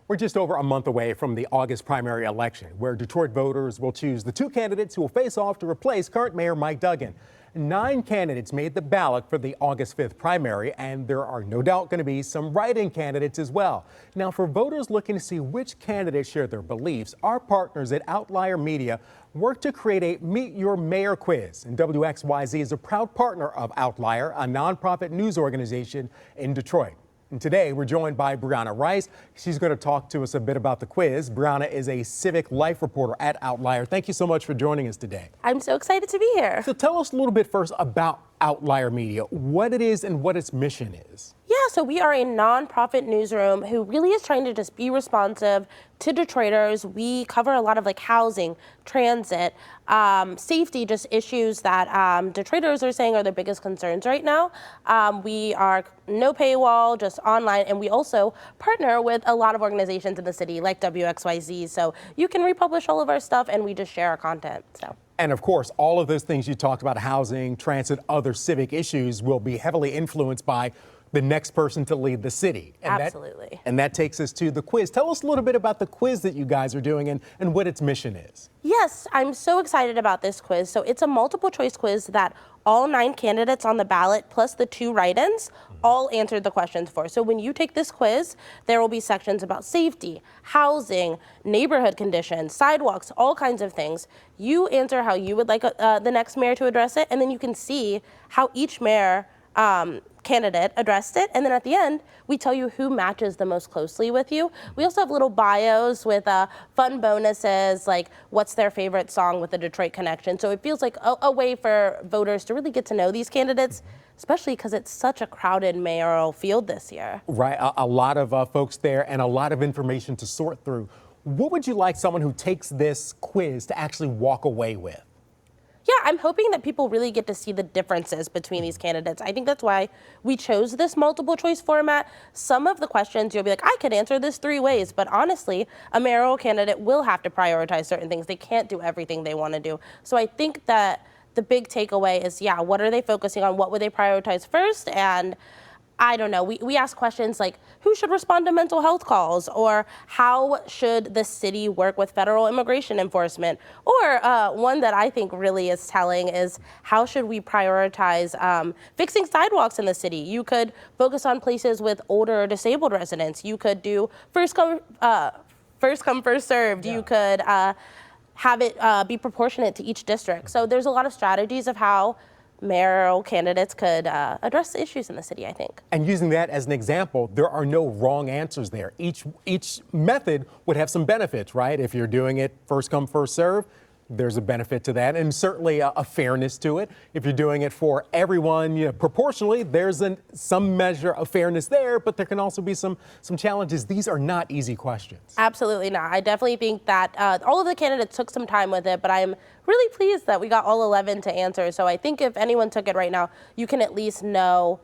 We're just over a month away from the August primary election, where Detroit voters will choose the two candidates who will face off to replace current Mayor Mike Duggan. 9 candidates made the ballot for the August 5th primary, and there are no doubt going to be some write-in candidates as well. Now, for voters looking to see which candidates share their beliefs, our partners at Outlier Media worked to create a Meet Your Mayor quiz. And WXYZ is a proud partner of Outlier, a nonprofit news organization in Detroit. And today, we're joined by Brianna Rice. She's going to talk to us a bit about the quiz. Brianna is a civic life reporter at Outlier. Thank you so much for joining us today. I'm so excited to be here. So tell us a little bit first about Outlier Media, what it is and what its mission is. Yeah, so we are a nonprofit newsroom who really is trying to just be responsive to Detroiters. We cover a lot of housing, transit, safety, just issues that Detroiters are saying are their biggest concerns right now. We are no paywall, just online, and we also partner with a lot of organizations in the city like WXYZ, so you can republish all of our stuff and we just share our content. And of course, all of those things you talked about, housing, transit, other civic issues, will be heavily influenced by the next person to lead the city. And Absolutely. That takes us to the quiz. Tell us a little bit about the quiz that you guys are doing and what its mission is. Yes, I'm so excited about this quiz. So it's a multiple choice quiz that all 9 candidates on the ballot plus the 2 write-ins all answered the questions for. So when you take this quiz, there will be sections about safety, housing, neighborhood conditions, sidewalks, all kinds of things. You answer how you would like the next mayor to address it, and then you can see how each mayor candidate addressed it, and then at the end we tell you who matches the most closely with you. We also have little bios with fun bonuses, like what's their favorite song with the Detroit connection. So it feels like a way for voters to really get to know these candidates, especially because it's such a crowded mayoral field this year. Right, a lot of folks there and a lot of information to sort through. What would you like someone who takes this quiz to actually walk away with? Yeah, I'm hoping that people really get to see the differences between these candidates. I think that's why we chose this multiple choice format. Some of the questions you'll be like, I could answer this 3 ways, but honestly, a mayoral candidate will have to prioritize certain things. They can't do everything they want to do. So I think that the big takeaway is, yeah, what are they focusing on? What would they prioritize first? And I don't know, we ask questions like, who should respond to mental health calls? Or how should the city work with federal immigration enforcement? Or one that I think really is telling is, how should we prioritize fixing sidewalks in the city? You could focus on places with older or disabled residents. You could do first come, first served. Yeah. You could have it be proportionate to each district. So there's a lot of strategies of how mayoral candidates could address the issues in the city, I think. And using that as an example, there are no wrong answers there. Each method would have some benefits, right? If you're doing it first come, first serve, there's a benefit to that, and certainly a fairness to it. If you're doing it for everyone, proportionally, there's some measure of fairness there, but there can also be some challenges. These are not easy questions. Absolutely not. I definitely think that all of the candidates took some time with it, but I'm really pleased that we got all 11 to answer. So I think if anyone took it right now, you can at least know,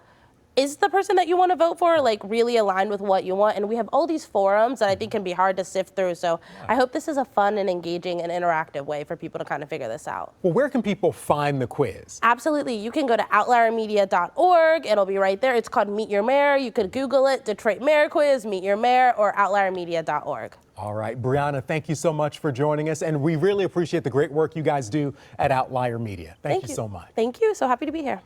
is the person that you want to vote for really aligned with what you want? And we have all these forums that I think can be hard to sift through. So yeah. I hope this is a fun and engaging and interactive way for people to kind of figure this out. Well, where can people find the quiz? Absolutely. You can go to outliermedia.org. It'll be right there. It's called Meet Your Mayor. You could Google it, Detroit Mayor Quiz, Meet Your Mayor, or outliermedia.org. All right, Brianna, thank you so much for joining us. And we really appreciate the great work you guys do at Outlier Media. Thank you so much. Thank you. So happy to be here.